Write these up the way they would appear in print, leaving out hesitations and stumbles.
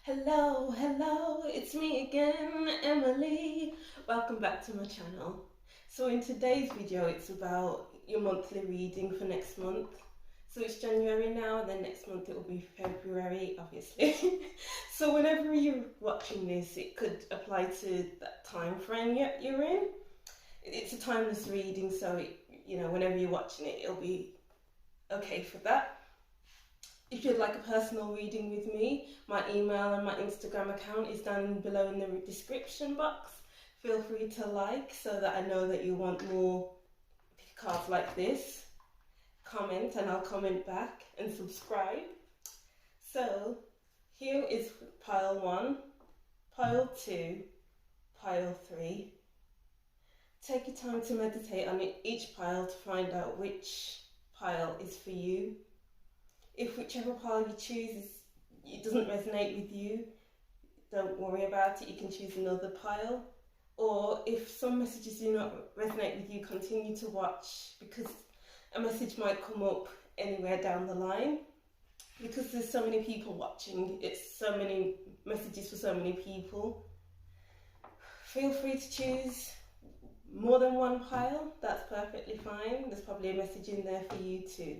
Hello, it's me again, Emily. Welcome back to my channel. So in today's video, it's about your monthly reading for next month. So it's January now, and then next month it will be February, obviously. So whenever you're watching this, it could apply to that time frame you're in. It's a timeless reading, so whenever you're watching it, it'll be okay for that. If you'd like a personal reading with me, my email and my Instagram account is down below in the description box. Feel free to like so that I know that you want more cards like this. Comment and I'll comment back, and subscribe. So here is pile 1, pile 2, pile 3. Take your time to meditate on each pile to find out which pile is for you. If whichever pile you choose it doesn't resonate with you, don't worry about it, you can choose another pile. Or if some messages do not resonate with you, continue to watch, because a message might come up anywhere down the line. Because there's so many people watching, it's so many messages for so many people. Feel free to choose more than one pile, that's perfectly fine. There's probably a message in there for you too.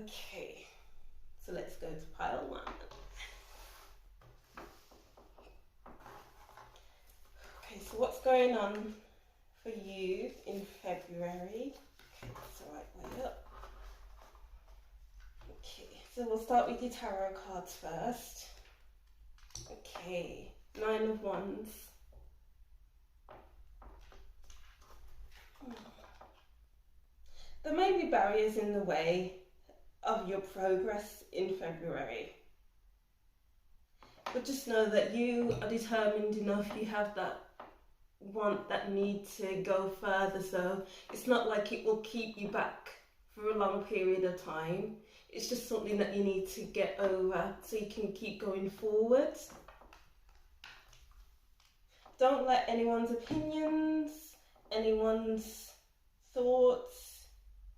Okay, so let's go to pile 1. Okay, so what's going on for you in February? Okay, that's the right way up. Okay, so we'll start with your tarot cards first. Okay, 9 of Wands. There may be barriers in the way of your progress in February, but just know that you are determined enough. You have that want, that need to go further, so it's not like it will keep you back for a long period of time. It's just something that you need to get over so you can keep going forward. Don't let anyone's opinions, anyone's thoughts,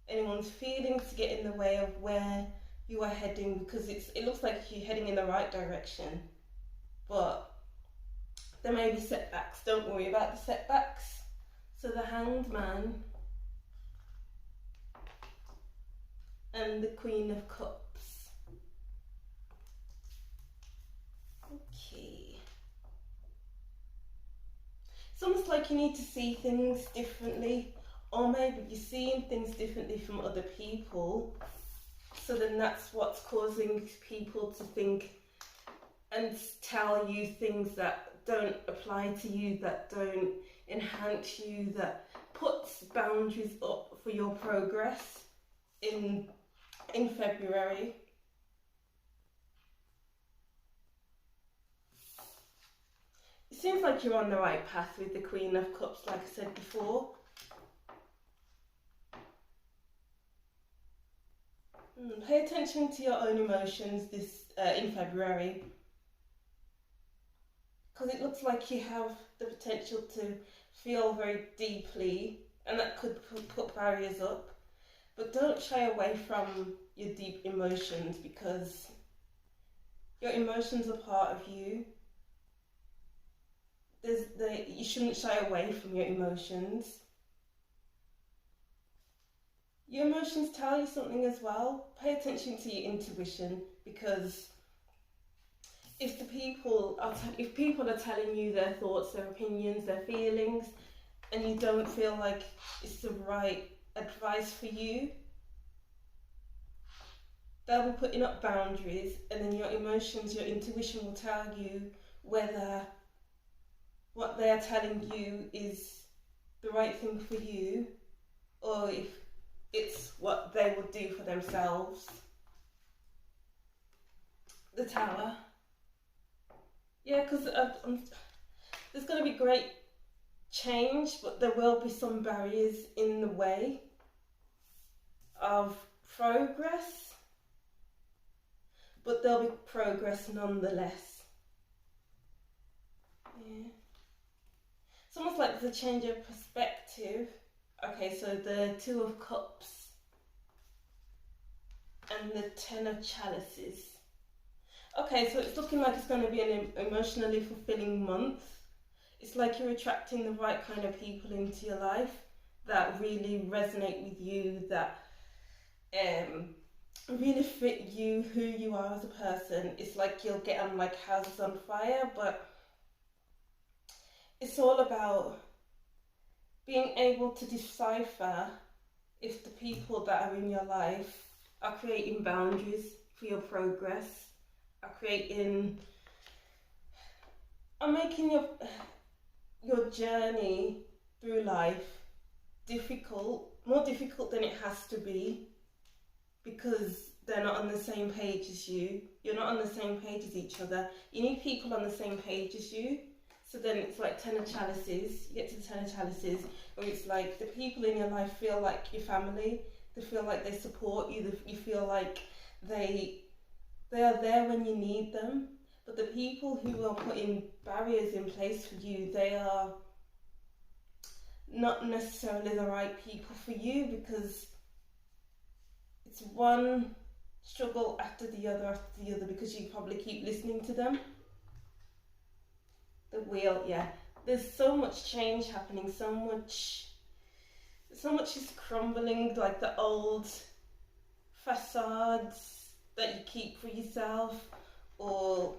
anyone's feelings to get in the way of where you are heading, because it looks like you're heading in the right direction, but there may be setbacks. Don't worry about the setbacks. So the Hanged Man and the Queen of Cups. Okay. It's almost like you need to see things differently, or maybe you're seeing things differently from other people, so then that's what's causing people to think and tell you things that don't apply to you, that don't enhance you, that puts boundaries up for your progress in February. It seems like you're on the right path with the Queen of Cups, like I said before. Pay attention to your own emotions in February, because it looks like you have the potential to feel very deeply, and that could put barriers up. But don't shy away from your deep emotions, because your emotions are part of you. You shouldn't shy away from your emotions. Your emotions tell you something as well. Pay attention to your intuition, because if people are telling you their thoughts, their opinions, their feelings, and you don't feel like it's the right advice for you, they'll be putting up boundaries, and then your emotions, your intuition will tell you whether what they are telling you is the right thing for you, or if it's what they would do for themselves. The Tower. Yeah, because there's going to be great change, but there will be some barriers in the way of progress. But there'll be progress nonetheless. Yeah. It's almost like there's a change of perspective. Okay, so the Two of Cups and the Ten of Chalices. Okay, so it's looking like it's going to be an emotionally fulfilling month. It's like you're attracting the right kind of people into your life that really resonate with you, that really fit you, who you are as a person. It's like you'll get on like houses on fire, but it's all about being able to decipher if the people that are in your life are creating boundaries for your progress, are making your journey through life more difficult than it has to be, because they're not on the same page as you. You're not on the same page as each other. You need people on the same page as you. So then it's like 10 of chalices. You get to the 10 of chalices, where it's like the people in your life feel like your family. They feel like they support you. You feel like they are there when you need them. But the people who are putting barriers in place for you, they are not necessarily the right people for you, because it's one struggle after the other, because you probably keep listening to them. The wheel, yeah. There's so much change happening, so much is crumbling, like the old facades that you keep for yourself, or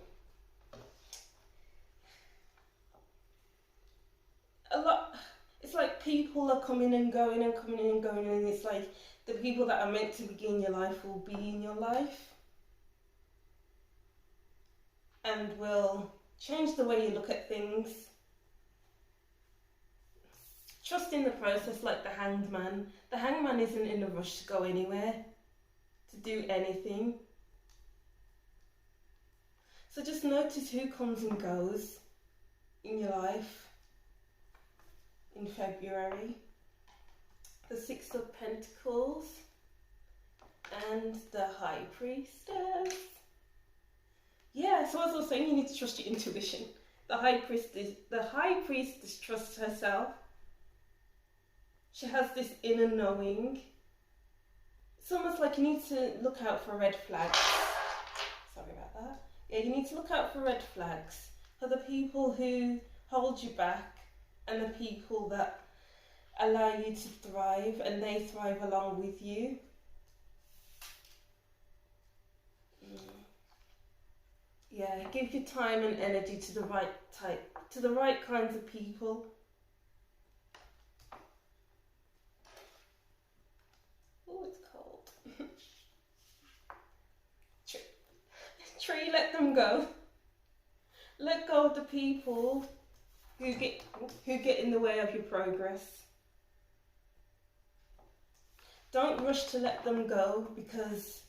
a lot. It's like people are coming and going and coming and going, and it's like the people that are meant to be in your life will be in your life and will change the way you look at things. Trust in the process, like the hanged man. The hanged man isn't in a rush to go anywhere, to do anything. So just notice who comes and goes in your life in February. The Six of Pentacles and the High Priestess. Yeah, so as I was saying, you need to trust your intuition. The High Priestess trusts herself. She has this inner knowing. It's almost like you need to look out for red flags. Sorry about that. Yeah, you need to look out for red flags, for the people who hold you back and the people that allow you to thrive, and they thrive along with you. Yeah, give your time and energy to the right kinds of people. Oh, it's cold. Tree, let them go. Let go of the people who get in the way of your progress. Don't rush to let them go, because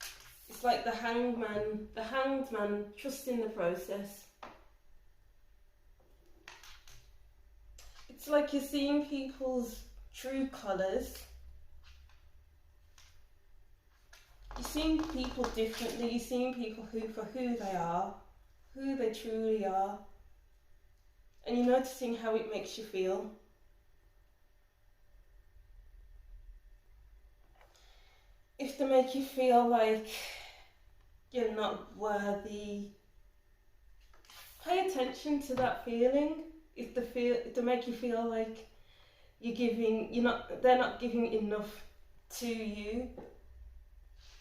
it's like the hanged man trusts in the process. It's like you're seeing people's true colours. You're seeing people differently. You're seeing people for who they are, who they truly are. And you're noticing how it makes you feel. If they make you feel like you're not worthy, pay attention to that feeling. If they make you feel like they're not giving enough to you,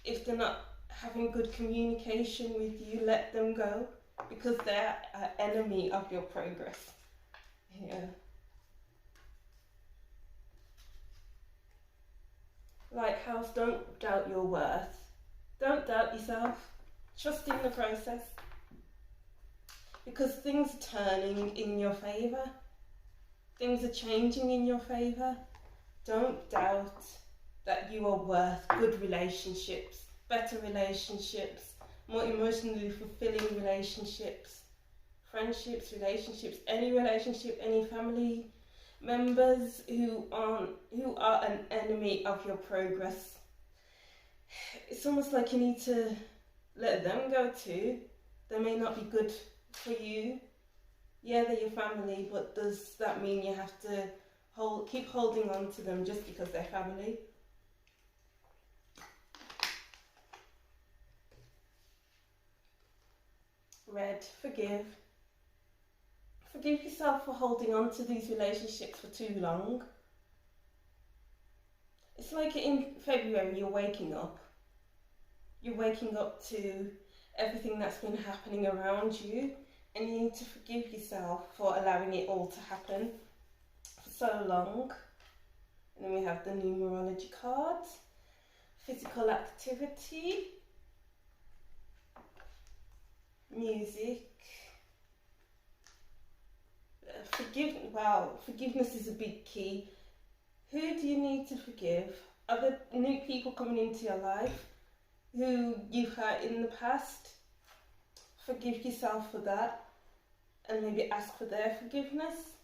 if they're not having good communication with you, let them go, because they're an enemy of your progress. Yeah. Lighthouse, don't doubt your worth. Don't doubt yourself. Trust in the process, because things are turning in your favour. Things are changing in your favour. Don't doubt that you are worth good relationships, better relationships, more emotionally fulfilling relationships, friendships, any family members who are an enemy of your progress. It's almost like you need to let them go too. They may not be good for you. Yeah, they're your family, but does that mean you have to keep holding on to them just because they're family? Red, forgive. Forgive yourself for holding on to these relationships for too long. It's like in February you're waking up. You're waking up to everything that's been happening around you, and you need to forgive yourself for allowing it all to happen for so long. And then we have the numerology cards. Physical activity. Music. Forgiveness is a big key. Who do you need to forgive? Are there new people coming into your life who you've hurt in the past? Forgive yourself for that and maybe ask for their forgiveness.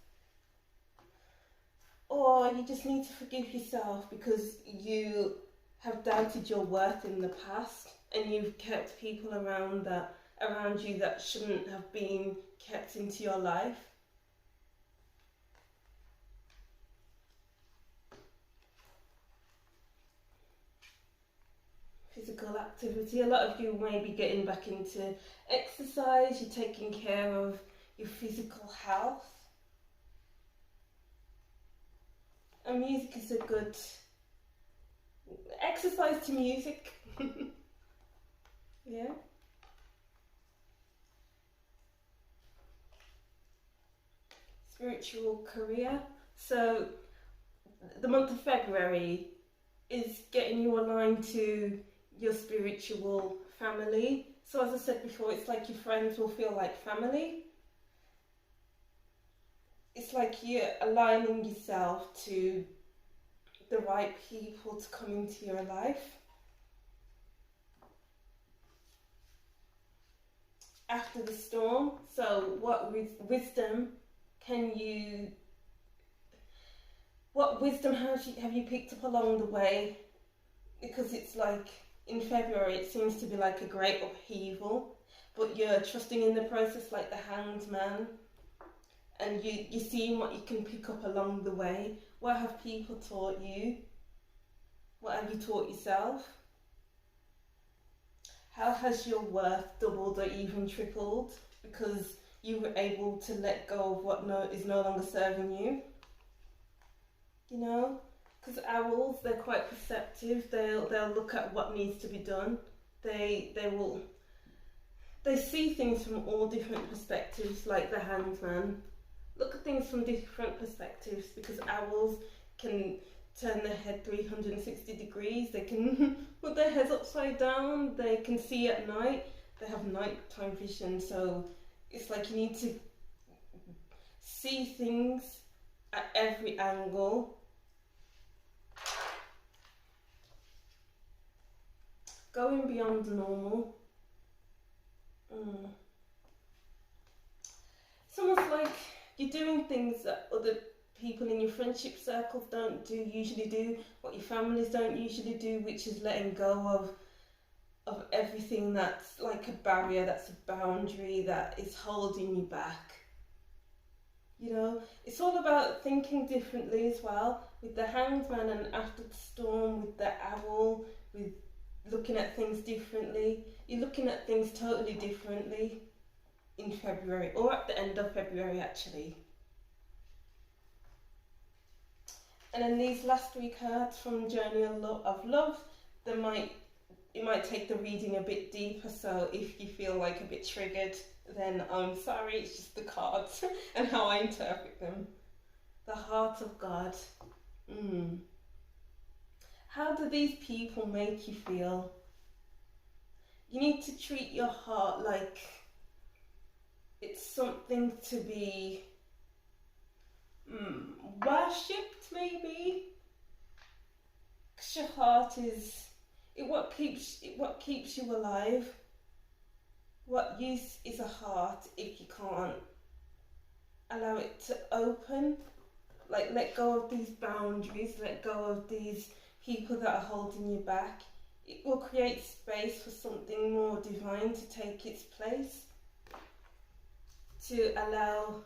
Or you just need to forgive yourself because you have doubted your worth in the past and you've kept people around you that shouldn't have been kept into your life. Physical activity. A lot of you may be getting back into exercise, you're taking care of your physical health. And music is a good exercise to music. Yeah. Spiritual career. So the month of February is getting you aligned to your spiritual family. So as I said before, it's like your friends will feel like family. It's like you're aligning yourself to the right people to come into your life. After the storm, so what wisdom have you picked up along the way? Because it's like in February it seems to be like a great upheaval, but you're trusting in the process like the Hanged Man, and you're seeing what you can pick up along the way. What have people taught you? What have you taught yourself? How has your worth doubled or even tripled because you were able to let go of what is no longer serving you? You know, because owls, they're quite perceptive. They'll look at what needs to be done. They see things from all different perspectives, like the Hanged Man. Look at things from different perspectives because owls can turn their head 360 degrees. They can put their heads upside down. They can see at night. They have nighttime vision. So it's like you need to see things at every angle. Going beyond normal. It's almost like you're doing things that other people in your friendship circles don't usually do, what your families don't usually do, which is letting go of everything that's like a barrier, that's a boundary that is holding you back. You know, it's all about thinking differently as well, with the Hanged Man and after the storm, with the owl, with looking at things differently. You're looking at things totally differently in February, or at the end of February actually. And then these last three cards from Journey of Love, it might take the reading a bit deeper, so if you feel like a bit triggered, then I'm sorry, it's just the cards and how I interpret them. The Heart of God. How do these people make you feel? You need to treat your heart like it's something to be worshipped, maybe. Because your heart is what keeps you alive. What use is a heart if you can't allow it to open? Like, let go of these boundaries, let go of these people that are holding you back. It will create space for something more divine to take its place, to allow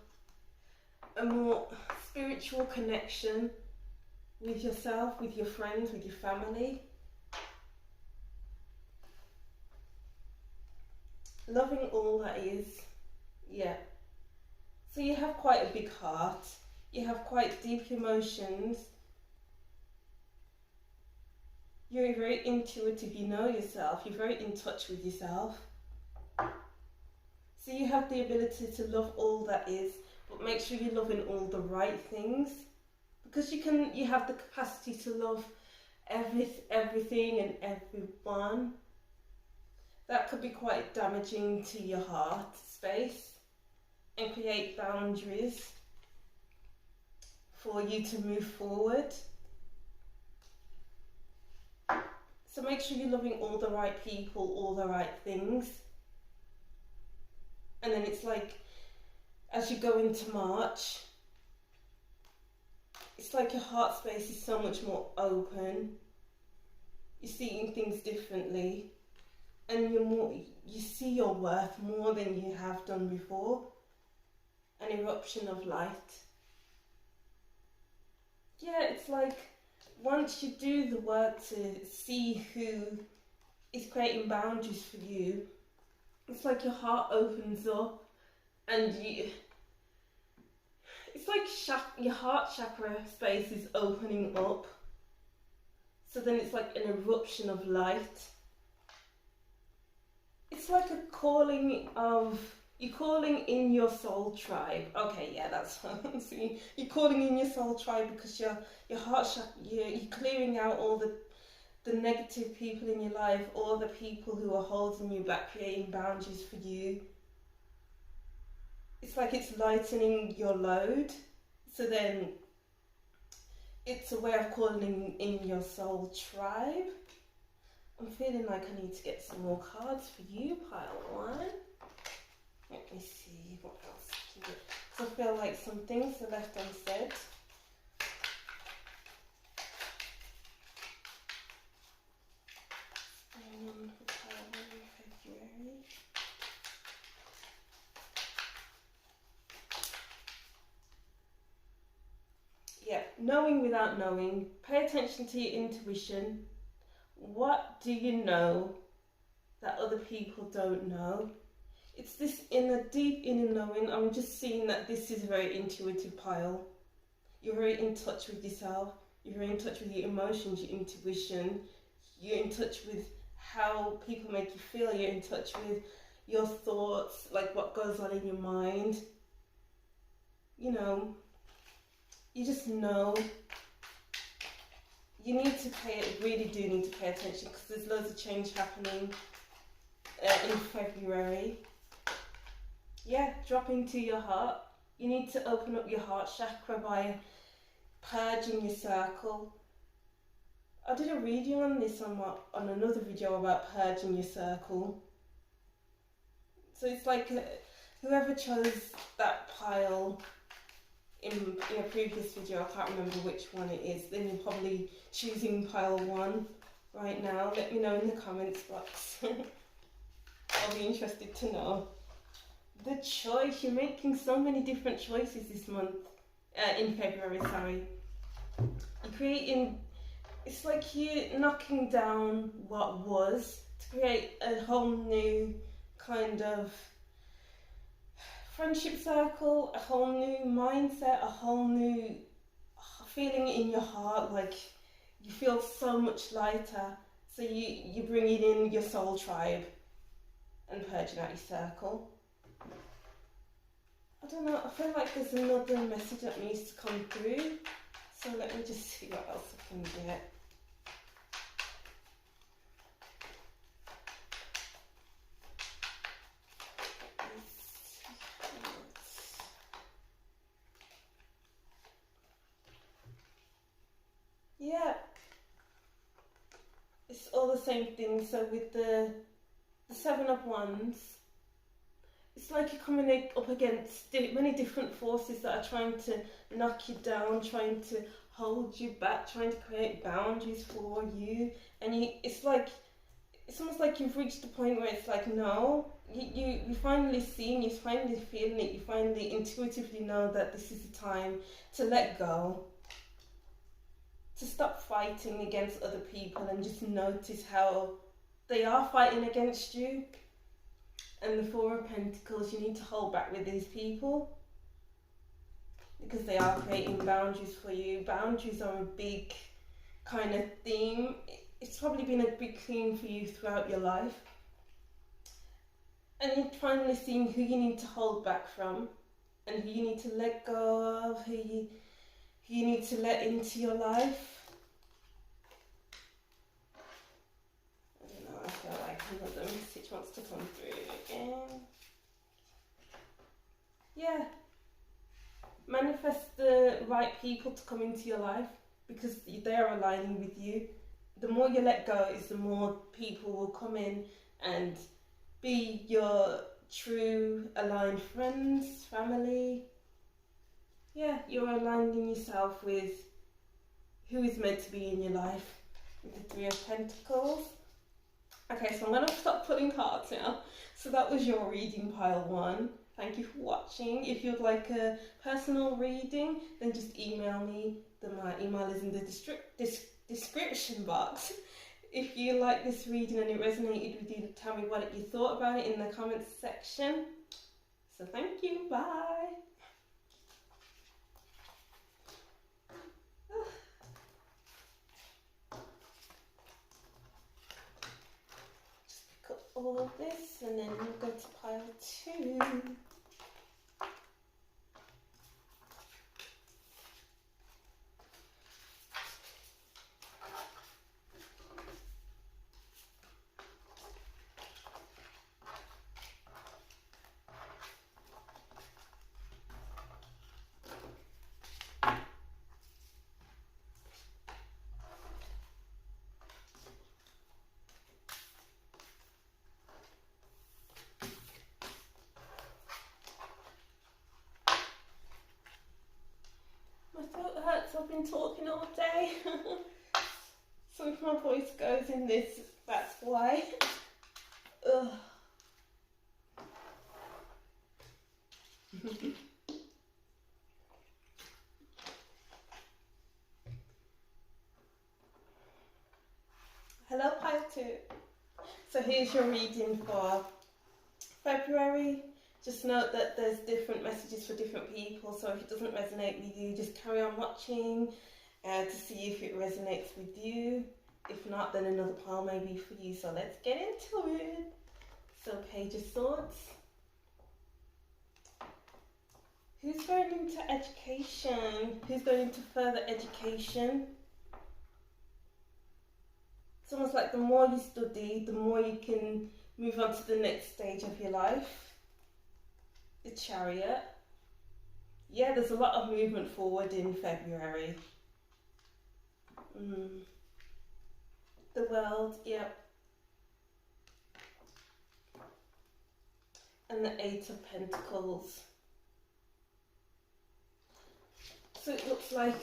a more spiritual connection with yourself, with your friends, with your family. Loving all that is. Yeah. So you have quite a big heart. You have quite deep emotions. You're very intuitive, you know yourself. You're very in touch with yourself. So you have the ability to love all that is, but make sure you're loving all the right things. Because you have the capacity to love everything and everyone. That could be quite damaging to your heart space and create boundaries for you to move forward. So make sure you're loving all the right people, all the right things. And then it's like, as you go into March, it's like your heart space is so much more open. You're seeing things differently. And you see your worth more than you have done before. An eruption of light. Yeah, it's like once you do the work to see who is creating boundaries for you, it's like your heart opens up and it's like your heart chakra space is opening up. So then it's like an eruption of light. It's like a calling of, you're calling in your soul tribe. Okay, yeah, that's what I'm seeing. You're calling in your soul tribe because your heart chakra, you're clearing out all the negative people in your life, all the people who are holding you back, creating boundaries for you. It's like it's lightening your load. So then it's a way of calling in your soul tribe. I'm feeling like I need to get some more cards for you, pile one. Let me see what else I can do. Because I feel like some things are left unsaid. February. Yeah, knowing without knowing. Pay attention to your intuition. What do you know that other people don't know? It's this deep inner knowing. I'm just seeing that this is a very intuitive pile. You're very in touch with yourself. You're very in touch with your emotions, your intuition. You're in touch with how people make you feel. You're in touch with your thoughts, like what goes on in your mind. You know, you just know. You really do need to pay attention because there's loads of change happening in February. Yeah, drop into your heart. You need to open up your heart chakra by purging your circle. I did a video on this on another video about purging your circle. So it's like whoever chose that pile in a previous video, I can't remember which one it is, then you're probably choosing pile 1 right now. Let me know in the comments box. I'll be interested to know. The choice, you're making so many different choices this month, in February, sorry. You're creating, it's like you're knocking down what was to create a whole new kind of friendship circle, a whole new mindset, a whole new feeling in your heart, like you feel so much lighter. So you're bringing in your soul tribe and purging out your circle. I don't know, I feel like there's another message that needs to come through. So let me just see what else I can get. Yeah, it's all the same thing. So with the 7 of Wands, it's like you're coming up against many different forces that are trying to knock you down, trying to hold you back, trying to create boundaries for you. And it's almost like you've reached the point where it's like, no, you finally seen, you're finally feeling it, you finally intuitively know that this is the time to let go. To stop fighting against other people and just notice how they are fighting against you. And the Four of Pentacles, you need to hold back with these people because they are creating boundaries for you. Boundaries are a big kind of theme. It's probably been a big theme for you throughout your life. And you're finally seeing who you need to hold back from and who you need to let go of, who you need to let into your life. I don't know, I feel like another message wants to come through again. Yeah. Manifest the right people to come into your life because they are aligning with you. The more you let go is the more people will come in and be your true aligned friends, family. Yeah, you're aligning yourself with who is meant to be in your life with the Three of Pentacles. Okay, so I'm going to stop pulling cards now. So that was your reading, pile 1. Thank you for watching. If you'd like a personal reading, then just email me. My email is in the description box. If you like this reading and it resonated with you, tell me what you thought about it in the comments section. So thank you. Bye. Just pick up all of this and then we'll go to pile 2. My throat hurts, I've been talking all day. So if my voice goes in this, that's why. Ugh. Hello, pile 2. So here's your reading for February. Just note that there's different messages for different people, so if it doesn't resonate with you, just carry on watching to see if it resonates with you. If not, then another pile may be for you. So let's get into it. So Page of Swords. Who's going into education? Who's going into further education? It's almost like the more you study, the more you can move on to the next stage of your life. The Chariot. Yeah, there's a lot of movement forward in February. The World, yep. And the Eight of Pentacles. So it looks like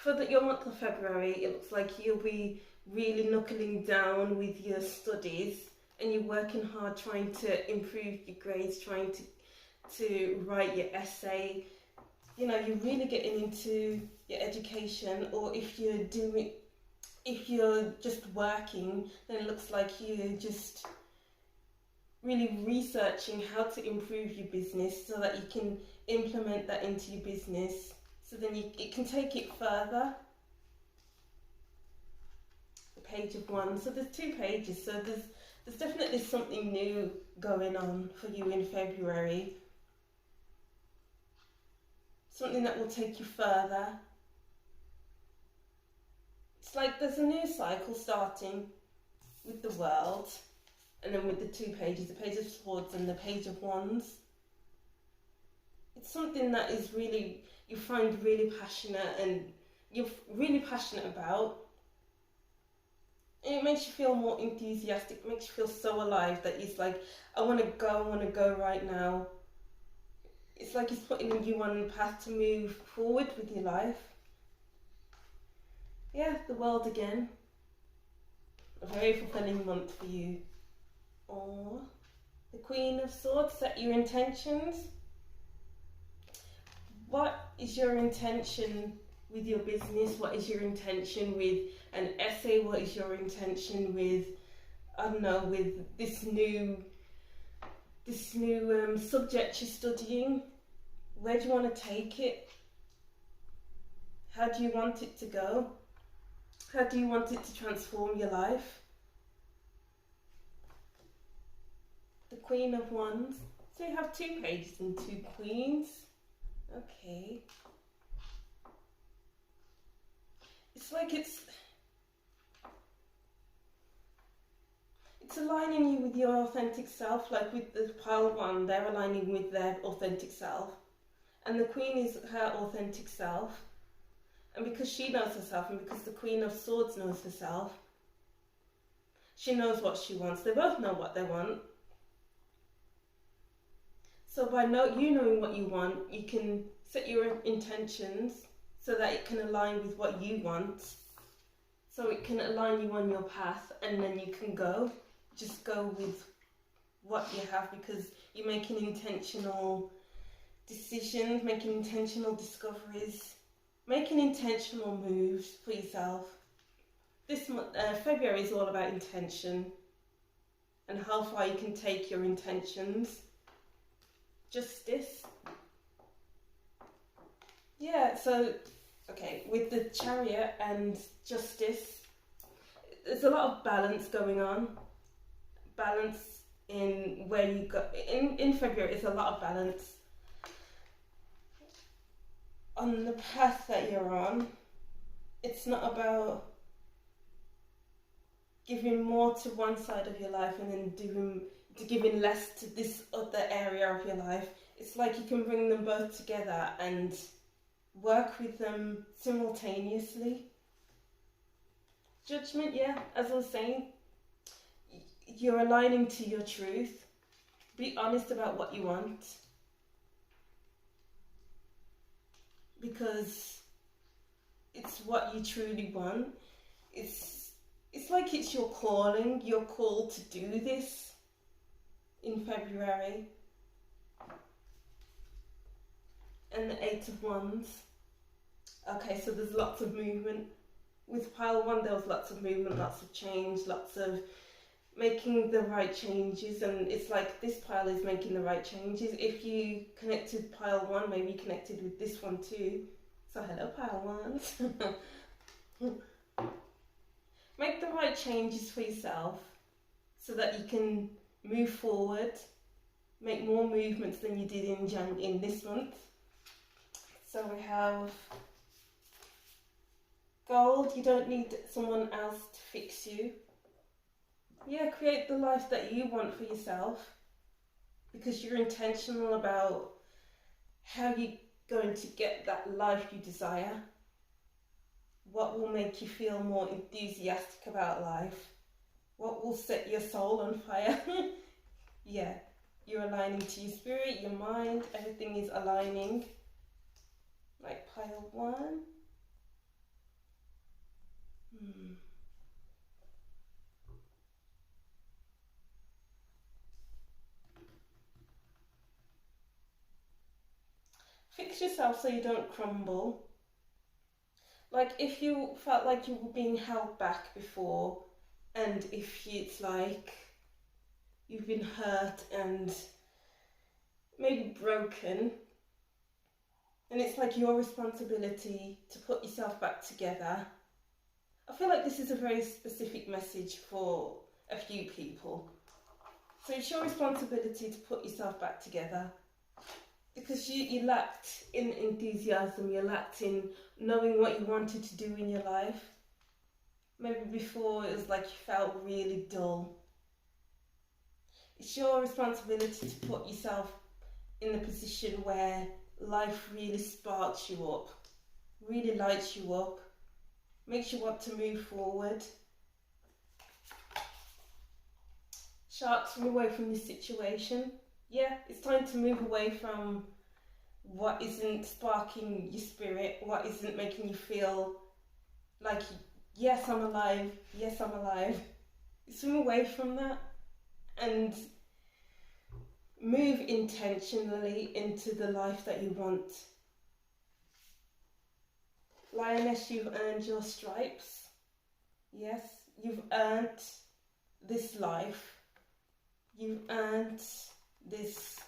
for your month of February, it looks like you'll be really knuckling down with your studies and you're working hard trying to improve your grades, trying to write your essay. You know, you're really getting into your education, or if you're just working, then it looks like you're just really researching how to improve your business so that you can implement that into your business, so then it can take it further. The Page of Wands. So there's 2 pages, so there's definitely something new going on for you in February. Something that will take you further. It's like there's a new cycle starting with the World, and then with the 2 pages, the Page of Swords and the Page of Wands. It's something that is really, you find really passionate and you're really passionate about. And it makes you feel more enthusiastic, it makes you feel so alive that it's like, I want to go right now. It's like it's putting you on a path to move forward with your life. Yeah, the World again. A very fulfilling month for you. Or the Queen of Swords. Set your intentions. What is your intention with your business? What is your intention with an essay? What is your intention with, I don't know, with this new this new subject you're studying. Where do you want to take it? How do you want it to go? How do you want it to transform your life? The Queen of Wands. So you have 2 pages and 2 queens. Okay. It's like it's aligning you with your authentic self. Like with the pile 1, they're aligning with their authentic self. And the Queen is her authentic self. And because she knows herself, and because the Queen of Swords knows herself, she knows what she wants. They both know what they want. So by you knowing what you want, you can set your intentions so that it can align with what you want. So it can align you on your path, and then you can just go with what you have, because you're making intentional decisions, making intentional discoveries, making intentional moves for yourself. This month, February is all about intention and how far you can take your intentions. Justice. Yeah, so, okay, with the Chariot and Justice, there's a lot of balance going on. Balance in where you go. In February, it's a lot of balance. On the path that you're on, it's not about giving more to one side of your life and then giving less to this other area of your life. It's like you can bring them both together and work with them simultaneously. Judgment, yeah, as I was saying, you're aligning to your truth. Be honest about what you want, because it's what you truly want. It's like it's your calling. You're called to do this in February. And the 8 of Wands. Okay, so there's lots of movement. With pile 1, there was lots of movement, lots of change, lots of making the right changes. And it's like this pile is making the right changes. If you connected pile 1, maybe you connected with this one too. So hello, pile 1. Make the right changes for yourself so that you can move forward, make more movements than you did in this month. So we have gold. You don't need someone else to fix you. Yeah, create the life that you want for yourself, because you're intentional about how you're going to get that life you desire. What will make you feel more enthusiastic about life? What will set your soul on fire? Yeah, you're aligning to your spirit, your mind, everything is aligning. Like pile 1. Fix yourself so you don't crumble. Like if you felt like you were being held back before, and if it's like you've been hurt and maybe broken, and it's like your responsibility to put yourself back together. I feel like this is a very specific message for a few people. So it's your responsibility to put yourself back together, because you lacked in enthusiasm, you lacked in knowing what you wanted to do in your life. Maybe before it was like you felt really dull. It's your responsibility to put yourself in the position where life really sparks you up, really lights you up, makes you want to move forward. Sharks, move away from this situation. Yeah, it's time to move away from what isn't sparking your spirit, what isn't making you feel like, yes, I'm alive, yes, I'm alive. Swim away from that and move intentionally into the life that you want. Lioness, you've earned your stripes. Yes, you've earned this life. You've earned this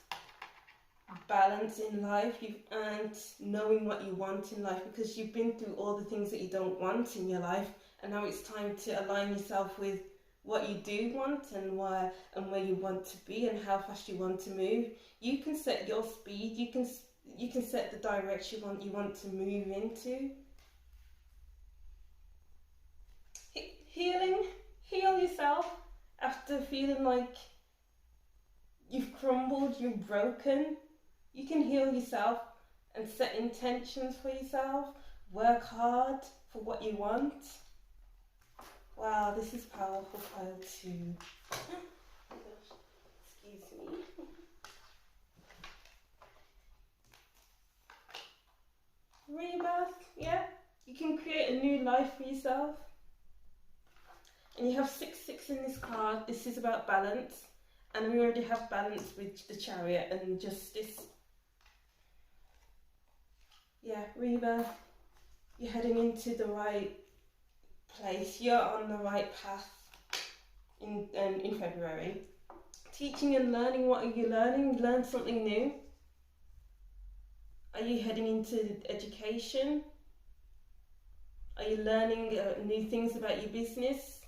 balance in life. You've earned knowing what you want in life, because you've been through all the things that you don't want in your life, and now it's time to align yourself with what you do want and where you want to be and how fast you want to move. You can set your speed. You can set the direction you want to move into. Heal yourself after feeling like you've crumbled, you've broken. You can heal yourself and set intentions for yourself. Work hard for what you want. Wow, this is powerful, pile 2. Oh my gosh, excuse me. Rebirth, yeah. You can create a new life for yourself. And you have 6 in this card. This is about balance. And we already have balance with the Chariot and Justice. Yeah, rebirth. You're heading into the right place. You're on the right path in February. Teaching and learning. What are you learning? Learn something new. Are you heading into education? Are you learning new things about your business?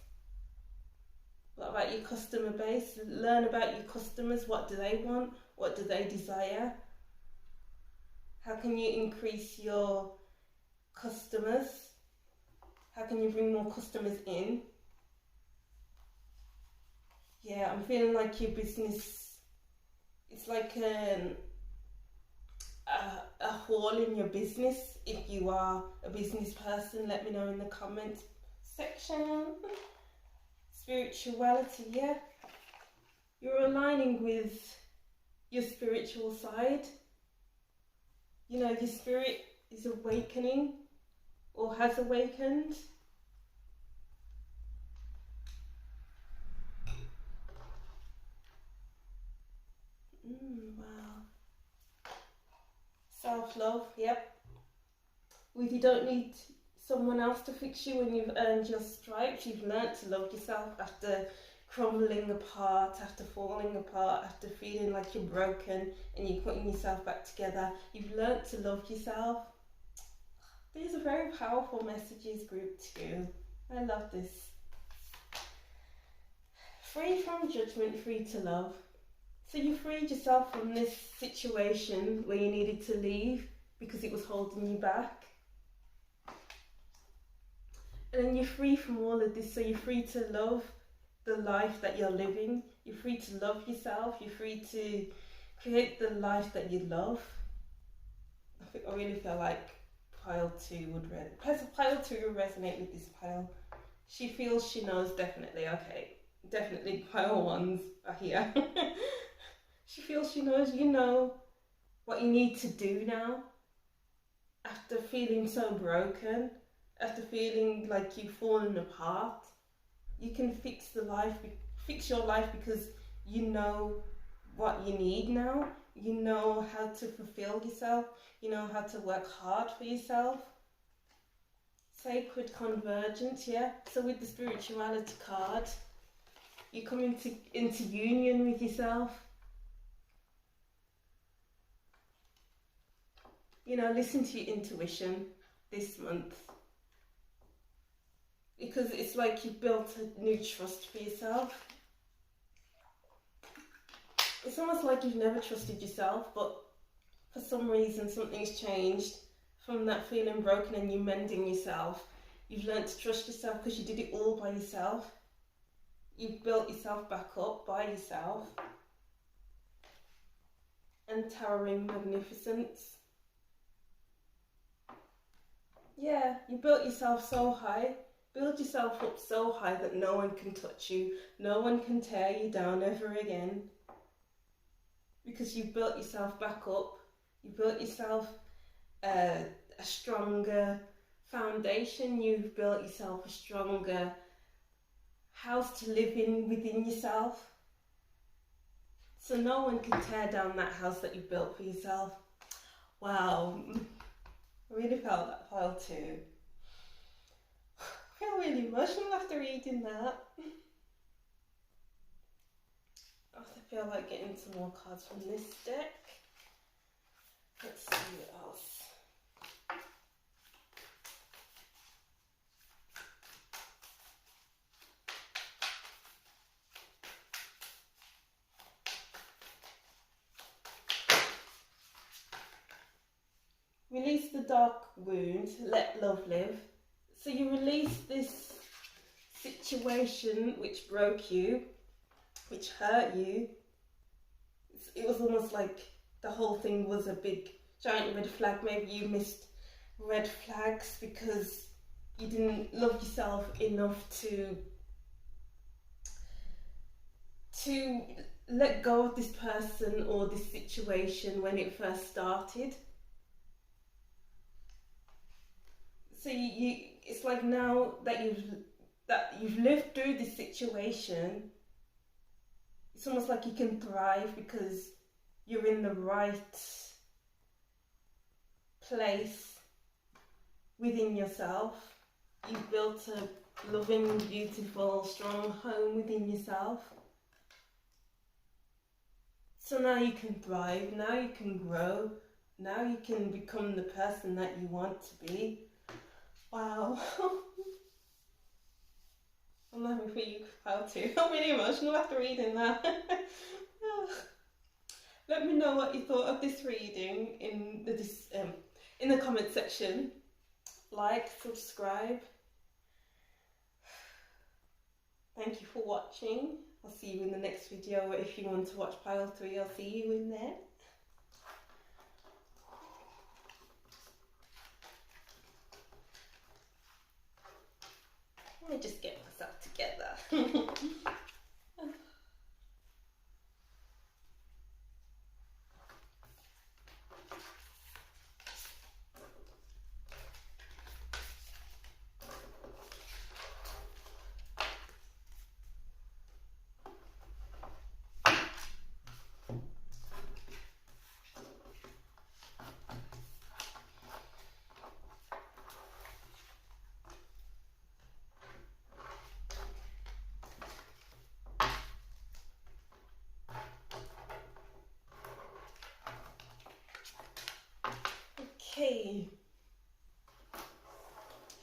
What about your customer base? Learn about your customers. What do they want? What do they desire? How can you increase your customers? How can you bring more customers in? Yeah, I'm feeling like your business, it's like a hole in your business. If you are a business person, let me know in the comment section. Spirituality, yeah. You're aligning with your spiritual side. You know, your spirit is awakening or has awakened. Wow. Self-love, yep. You don't need someone else to fix you when you've earned your stripes. You've learnt to love yourself after crumbling apart, after falling apart, after feeling like you're broken and you're putting yourself back together. You've learnt to love yourself. These are very powerful messages, group 2. I love this. Free from judgment, free to love. So you freed yourself from this situation where you needed to leave because it was holding you back. And then you're free from all of this, so you're free to love the life that you're living. You're free to love yourself. You're free to create the life that you love. I really feel like pile 2 would resonate with this pile. She feels she knows, definitely. Okay, definitely pile 1s are here. She feels she knows, you know what you need to do now after feeling so broken. After feeling like you've fallen apart, you can fix your life because you know what you need now. You know how to fulfill yourself. You know how to work hard for yourself. Sacred convergence, yeah. So with the spirituality card, you come into union with yourself. You know, listen to your intuition this month. Because it's like you've built a new trust for yourself. It's almost like you've never trusted yourself, but for some reason something's changed from that feeling broken and you mending yourself. You've learned to trust yourself because you did it all by yourself. You've built yourself back up by yourself. And towering magnificence. Yeah, you built yourself so high. Build yourself up so high that no one can touch you. No one can tear you down ever again. Because you've built yourself back up. You built yourself a stronger foundation. You've built yourself a stronger house to live in within yourself. So no one can tear down that house that you've built for yourself. Wow. I really felt that pile 2. I feel really emotional after reading that. I also feel like getting some more cards from this deck. Let's see what else. Release the dark wound, let love live. So you release this situation which broke you, which hurt you. It was almost like the whole thing was a big giant red flag. Maybe you missed red flags because you didn't love yourself enough to let go of this person or this situation when it first started. So it's like now that you've lived through this situation, it's almost like you can thrive because you're in the right place within yourself. You've built a loving, beautiful, strong home within yourself. So now you can thrive, now you can grow, now you can become the person that you want to be. Wow. I'm having for you proud too. I'm really emotional after reading that. Let me know what you thought of this reading in the comment section. Like, subscribe. Thank you for watching. I'll see you in the next video. If you want to watch pile 3, I'll see you in there. Let me just get myself together. Okay.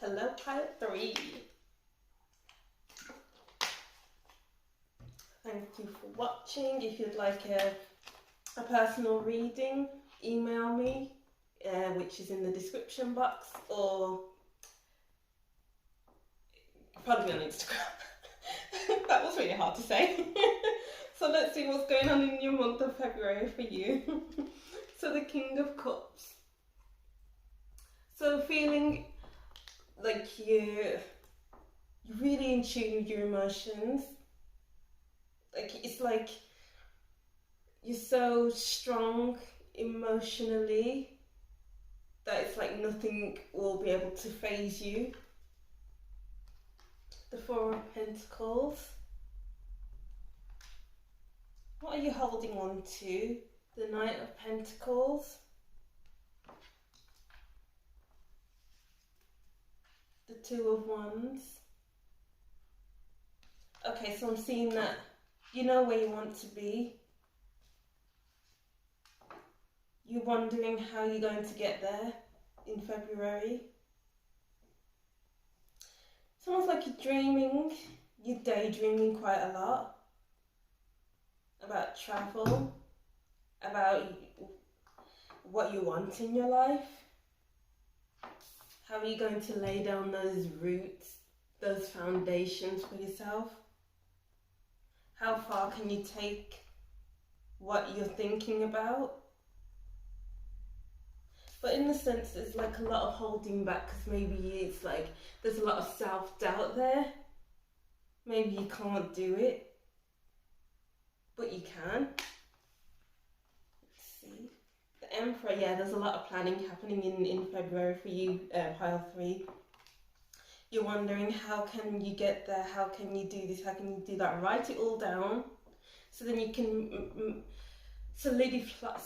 Hello, pile 3. Thank you for watching. If you'd like a personal reading, email me, which is in the description box, or probably on Instagram. That was really hard to say. So let's see what's going on in your month of February for you. So the King of Cups. So feeling like you're really in tune with your emotions. Like it's like you're so strong emotionally that it's like nothing will be able to faze you. The Four of Pentacles. What are you holding on to? The Knight of Pentacles. The Two of Wands. Okay, so I'm seeing that you know where you want to be. You're wondering how you're going to get there in February. It's almost like you're daydreaming quite a lot about travel, about what you want in your life. How are you going to lay down those roots, those foundations for yourself? How far can you take what you're thinking about? But in the sense, there's like a lot of holding back because maybe it's like there's a lot of self-doubt there. Maybe you can't do it, but you can. Let's see. The Emperor, yeah, there's a lot of planning happening in February for you, pile 3. You're wondering how can you get there, how can you do this, how can you do that? Write it all down so then you can solidify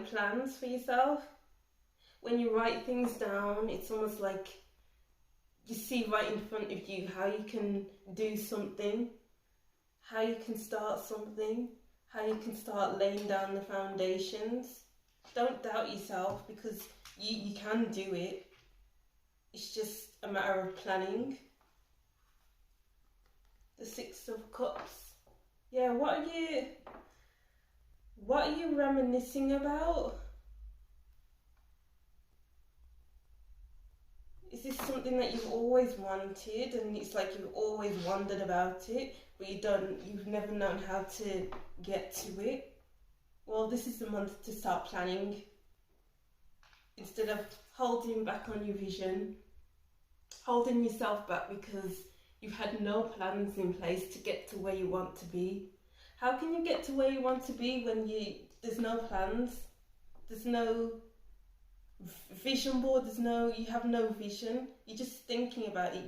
plans for yourself. When you write things down, it's almost like you see right in front of you how you can do something, how you can start something, how you can start laying down the foundations. Don't doubt yourself, because you can do it. It's just a matter of planning. The Six of Cups. Yeah, what are you reminiscing about? Is this something that you've always wanted, and it's like you've always wondered about it, but you've never known how to get to it? Well, this is the month to start planning. Instead of holding back on your vision, holding yourself back because you've had no plans in place to get to where you want to be. How can you get to where you want to be when there's no plans? There's no vision board, you have no vision. You're just thinking about it,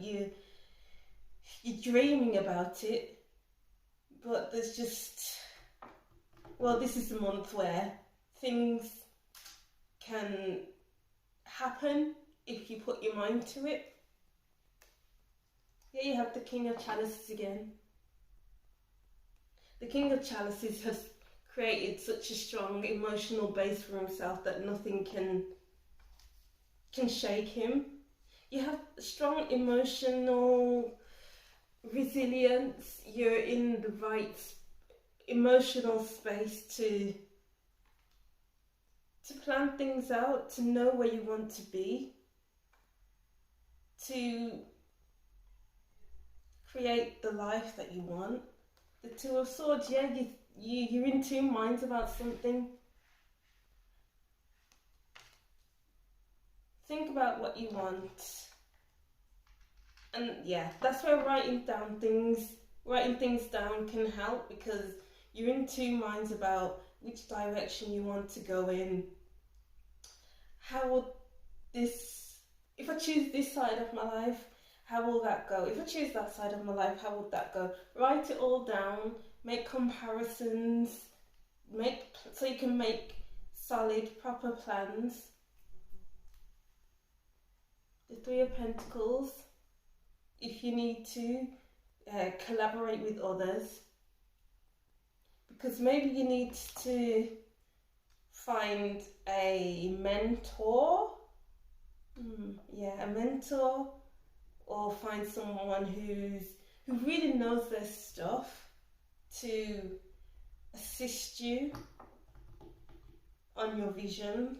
you're dreaming about it, but there's just, well, this is the month where things can happen if you put your mind to it. Here you have the King of Chalices again. The King of Chalices has created such a strong emotional base for himself that nothing can shake him. You have strong emotional resilience. You're in the right emotional space to plan things out, to know where you want to be, to create the life that you want. The Two of Swords, yeah, you're in two minds about something. Think about what you want. And yeah, that's where writing things down can help, because you're in two minds about which direction you want to go in. How will if I choose this side of my life, how will that go? If I choose that side of my life, how would that go? Write it all down, make comparisons, so you can make solid, proper plans. The Three of Pentacles, if you need to, collaborate with others, because maybe you need to find a mentor, a mentor, or find someone who really knows their stuff to assist you on your vision.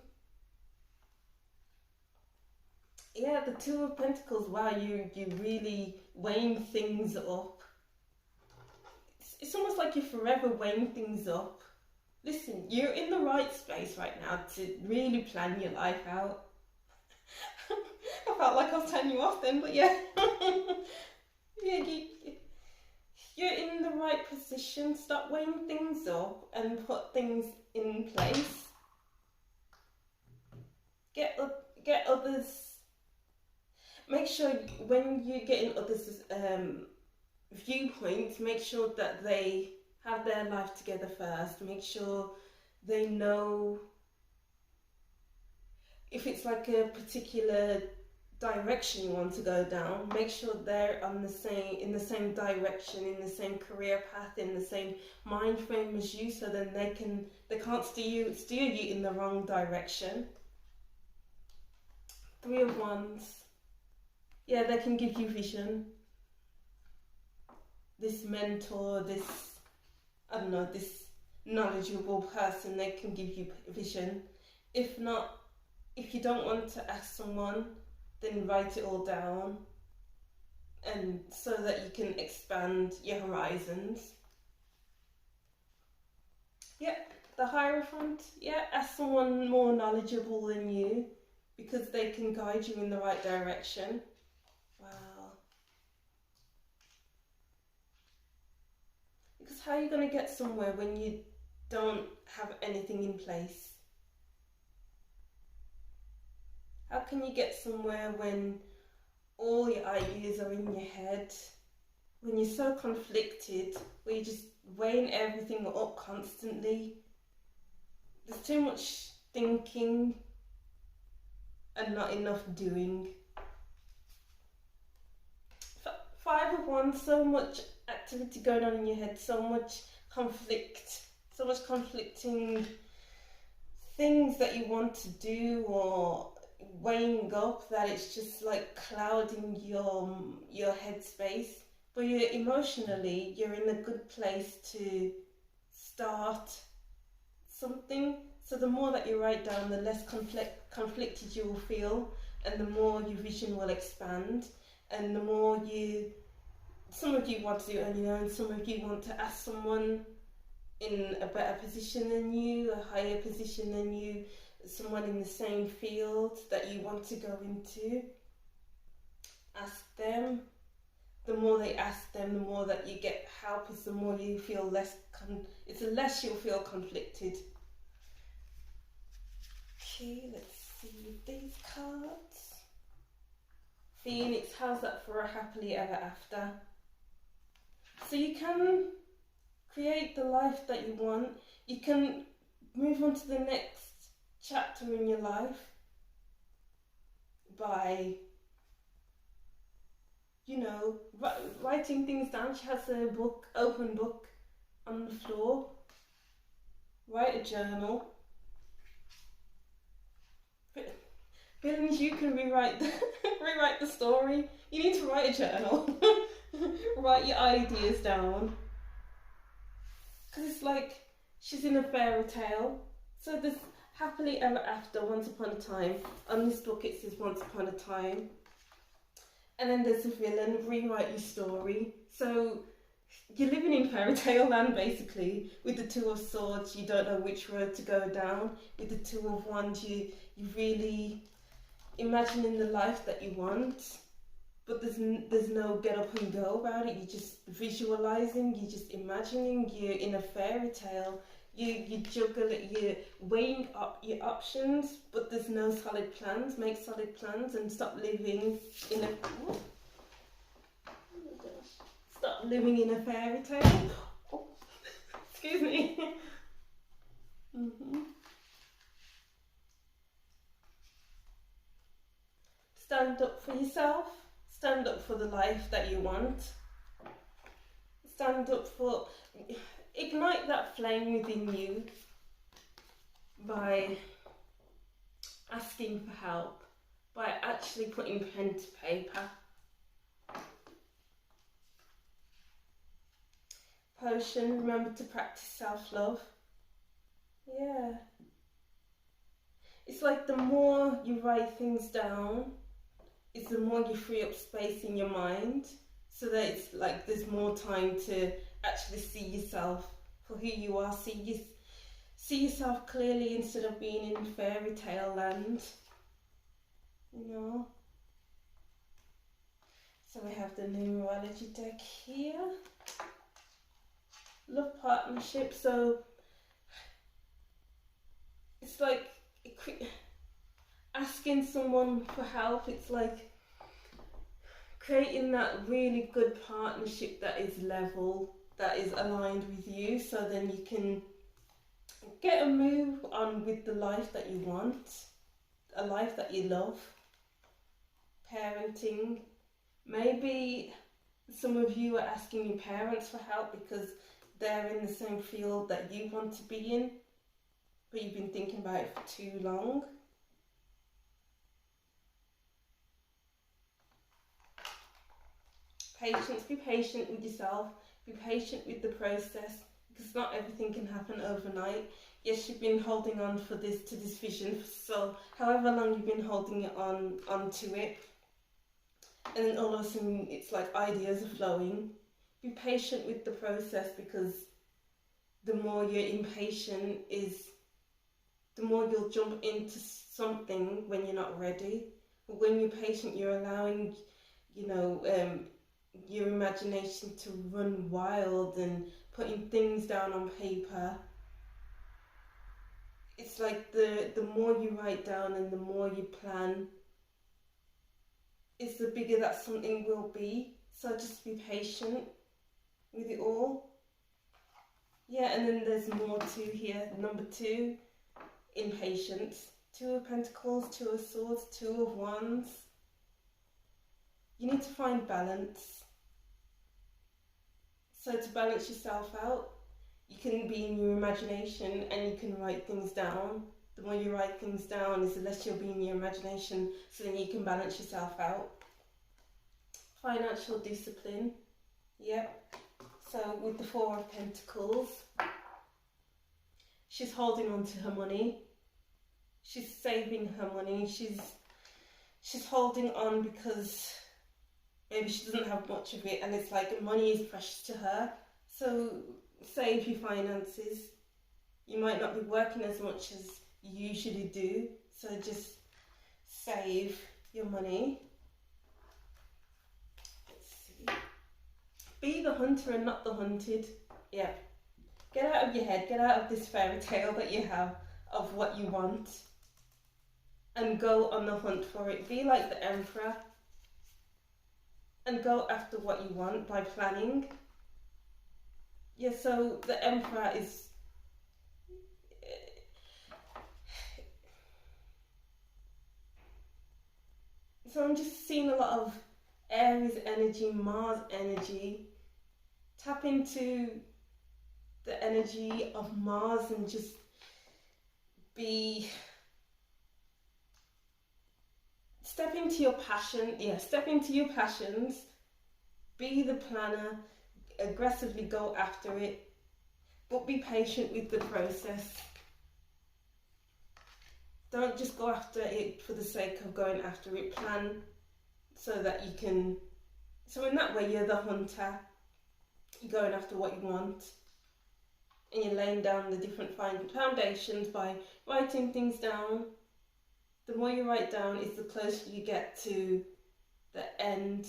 Yeah, the Two of Pentacles, wow, you're really weighing things up. It's almost like you're forever weighing things up. Listen, you're in the right space right now to really plan your life out. I felt like I was turning you off then, but yeah. You're in the right position. Stop weighing things up and put things in place. Get others. Make sure when you're getting others' viewpoints, make sure that they have their life together first. Make sure they know if it's like a particular direction you want to go down. Make sure they're in the same direction, in the same career path, in the same mind frame as you, so then they can't steer you in the wrong direction. Three of Wands. Yeah, they can give you vision. This mentor, this knowledgeable person, they can give you vision. If not, if you don't want to ask someone, then write it all down, and so that you can expand your horizons. Yeah, the Hierophant. Yeah, ask someone more knowledgeable than you, because they can guide you in the right direction. Wow. Because how are you going to get somewhere when you don't have anything in place? How can you get somewhere when all your ideas are in your head? When you're so conflicted, where you're just weighing everything up constantly? There's too much thinking and not enough doing. Five of Wands, so much activity going on in your head, so much conflict, so much conflicting things that you want to do or weighing up, that it's just like clouding your headspace. But emotionally, you're in a good place to start something. So the more that you write down, the less conflicted you will feel, and the more your vision will expand, and the more some of you want to do it on your own, some of you want to ask someone in a better position than you, a higher position than you, someone in the same field that you want to go into. Ask them. The more they ask them, the more that you get help, is the more you feel less, it's the less you'll feel conflicted. Okay, let's see with these cards. Phoenix, how's that for a happily ever after? So you can create the life that you want. You can move on to the next chapter in your life by, you know, writing things down. She has a book, open book on the floor. Write a journal. Feelings, you can rewrite the story. You need to write a journal. Write your ideas down. Because it's like she's in a fairy tale. So there's happily ever after, once upon a time. On this book it says once upon a time. And then there's a villain, rewrite your story. So you're living in fairy tale land basically. With the Two of Swords, you don't know which road to go down. With the Two of Wands, you really imagining the life that you want. But there's no get up and go about it. You're just visualizing, you're just imagining, you're in a fairy tale. You juggle it, you're weighing up your options, but there's no solid plans. Make solid plans and stop living in a fairy tale. Oh, excuse me. Stand up for yourself. Stand up for the life that you want. Stand up for... Ignite that flame within you by asking for help, by actually putting pen to paper. Potion, remember to practice self-love. Yeah. It's like the more you write things down, it's the more you free up space in your mind, so that it's like there's more time to actually see yourself for who you are. See yourself clearly instead of being in fairy tale land. You know. So we have the numerology deck here. Love partnership. So it's like asking someone for help. It's like creating that really good partnership that is level, that is aligned with you, so then you can get a move on with the life that you want, a life that you love. Parenting, maybe some of you are asking your parents for help because they're in the same field that you want to be in, but you've been thinking about it for too long. Patience, be patient with yourself, be patient with the process, because not everything can happen overnight. Yes, you've been holding on to this vision, so however long you've been holding it onto it, and then all of a sudden it's like ideas are flowing. Be patient with the process, because the more you're impatient the more you'll jump into something when you're not ready. But when you're patient, you're allowing, you know, your imagination to run wild and putting things down on paper. It's like the more you write down and the more you plan, it's the bigger that something will be. So just be patient with it all. Yeah, and then there's more too here. Number 2, impatience. 2 of Pentacles, 2 of Swords, 2 of Wands. You need to find balance. So to balance yourself out, you can be in your imagination and you can write things down. The more you write things down is the less you'll be in your imagination, so then you can balance yourself out. Financial discipline. Yep. So with the Four of Pentacles, she's holding on to her money. She's saving her money. She's holding on because maybe she doesn't have much of it and it's like money is precious to her. So save your finances. You might not be working as much as you usually do, so just save your money. Let's see. Be the hunter and not the hunted. Yeah. Get out of your head, get out of this fairy tale that you have of what you want and go on the hunt for it. Be like the Emperor and go after what you want by planning. Yeah, so the Emperor is so I'm just seeing a lot of Aries energy, Mars energy. Tap into the energy of Mars and just step into your passion. Yeah, step into your passions. Be the planner. Aggressively go after it, but be patient with the process. Don't just go after it for the sake of going after it. Plan so that you can, so in that way you're the hunter. You're going after what you want and you're laying down the different foundations by writing things down. The more you write down is the closer you get to the end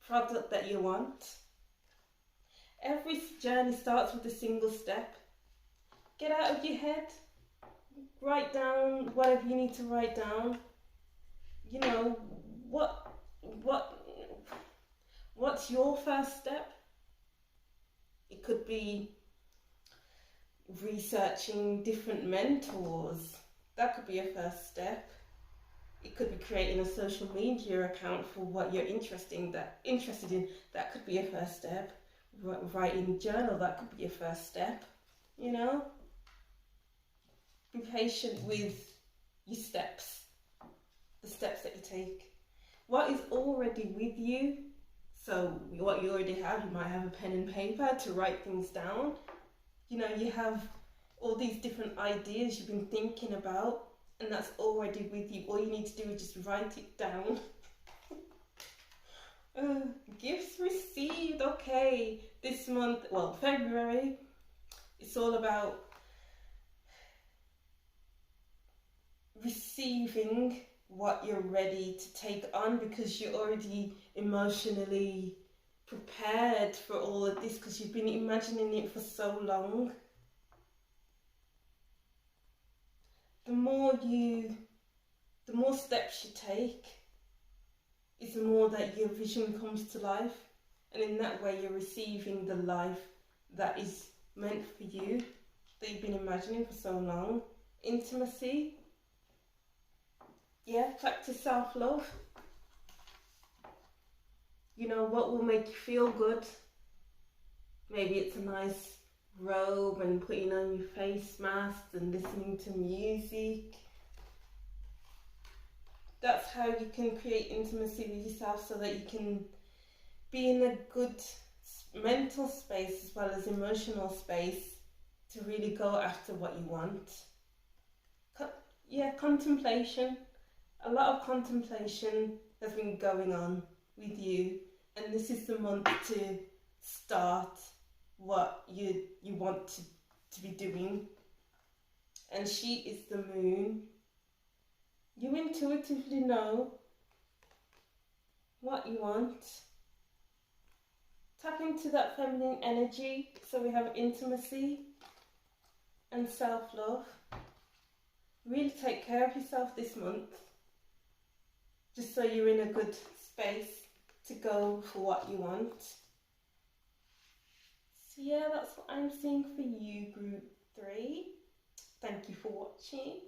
product that you want. Every journey starts with a single step. Get out of your head. Write down whatever you need to write down. You know, what's your first step? It could be researching different mentors. That could be a first step. It could be creating a social media account for what you're interested in. That could be a first step. Writing a journal, that could be a first step. You know? Be patient with your steps. The steps that you take. What is already with you? So what you already have, you might have a pen and paper to write things down. You know, you have all these different ideas you've been thinking about, and that's already with you. All you need to do is just write it down. Gifts received. Okay, this month, well, February, it's all about receiving what you're ready to take on, because you're already emotionally prepared for all of this, because you've been imagining it for so long. The more steps you take is the more that your vision comes to life, and in that way you're receiving the life that is meant for you, that you've been imagining for so long. Intimacy. Yeah, practice self-love. You know, what will make you feel good? Maybe it's a nice robe and putting on your face mask and listening to music. That's how you can create intimacy with yourself, so that you can be in a good mental space as well as emotional space to really go after what you want. Contemplation. A lot of contemplation has been going on with you, and this is the month to start what you want to be doing. And she is the moon. You intuitively know what you want. Tap into that feminine energy. So we have intimacy and self-love. Really take care of yourself this month, just so you're in a good space to go for what you want. So yeah, that's what I'm seeing for you, group 3. Thank you for watching.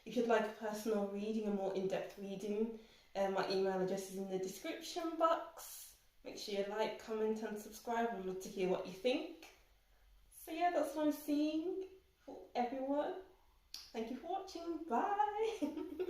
If you'd like a personal reading, a more in-depth reading, my email address is in the description box. Make sure you like, comment and subscribe. I'd love to hear what you think. So yeah, that's what I'm seeing for everyone. Thank you for watching. Bye.